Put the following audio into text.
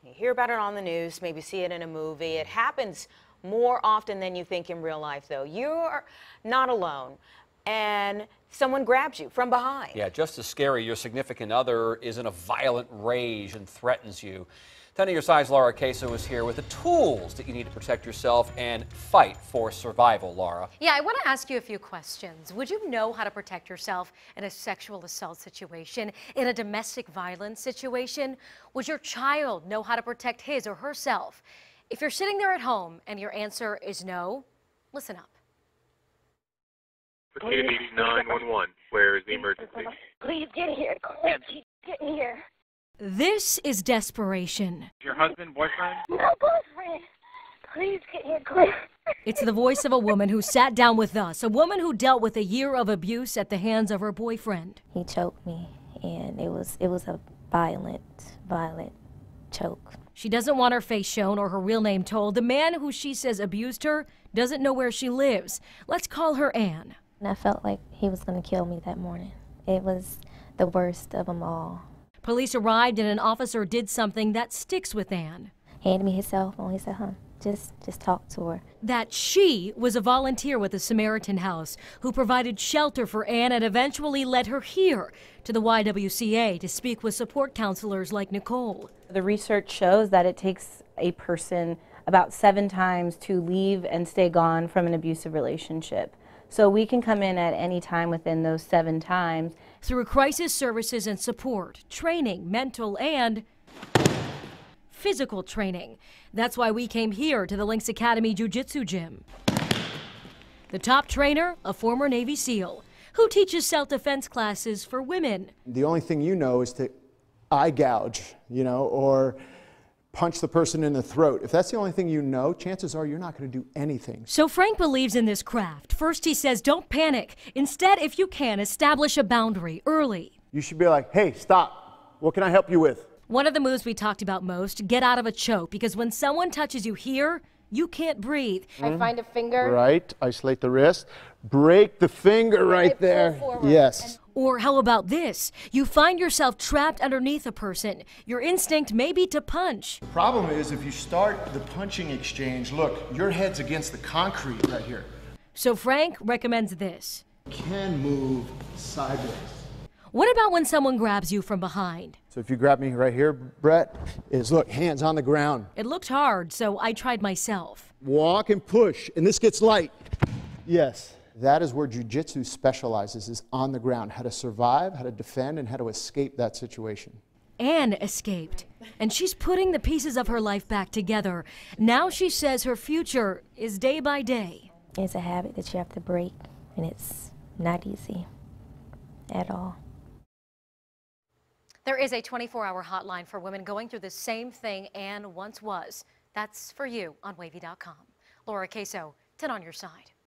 You hear about it on the news, maybe see it in a movie. It happens more often than you think in real life, though. You're not alone, and someone grabs you from behind. Yeah, just as scary, your significant other is in a violent rage and threatens you. 10 of your size, Laura Caso is here with the tools that you need to protect yourself and fight for survival, Laura. Yeah, I want to ask you a few questions. Would you know how to protect yourself in a sexual assault situation, in a domestic violence situation? Would your child know how to protect his or herself? If you're sitting there at home and your answer is no, listen up. Please, 911, where is the emergency? Please get here. Please get here. This is desperation. Your husband, boyfriend? No boyfriend. Please get here quick. It's the voice of a woman who sat down with us, a woman who dealt with a year of abuse at the hands of her boyfriend. He choked me, and it was a violent choke. She doesn't want her face shown or her real name told. The man who she says abused her doesn't know where she lives. Let's call her Ann. And I felt like he was going to kill me that morning. It was the worst of them all. Police arrived and an officer did something that sticks with Ann. Handed me his cell phone. He said, just talk to her. That she was a volunteer with the Samaritan House who provided shelter for Ann and eventually led her here to the YWCA to speak with support counselors like Nicole. The research shows that it takes a person about 7 times to leave and stay gone from an abusive relationship. So we can come in at any time within those 7 times. Through crisis services and support, training, mental and physical training. That's why we came here to the Lynx Academy Jiu-Jitsu gym. The top trainer, a former Navy SEAL, who teaches self-defense classes for women. The only thing you know is to eye gouge, or punch the person in the throat. If that's the only thing you know, chances are you're not going to do anything. So Frank believes in this craft. First, he says, don't panic. Instead, if you can, establish a boundary early. You should be like, hey, stop. What can I help you with? One of the moves we talked about most, get out of a choke, because when someone touches you here, you can't breathe. I find a finger. Right, isolate the wrist. Break the finger right there. Yes. Or how about this? You find yourself trapped underneath a person. Your instinct may be to punch. The problem is if you start the punching exchange, look, your head's against the concrete right here. So Frank recommends this. Can move sideways. What about when someone grabs you from behind? So if you grab me right here, Brett, look, hands on the ground. It looked hard, so I tried myself. Walk and push, and this gets light. Yes. That is where jiu-jitsu specializes, is on the ground, how to survive, how to defend, and how to escape that situation. Ann escaped, and she's putting the pieces of her life back together. Now she says her future is day by day. It's a habit that you have to break, and it's not easy at all. There is a 24-hour hotline for women going through the same thing Ann once was. That's for you on wavy.com. Laura Caso, 10 on your side.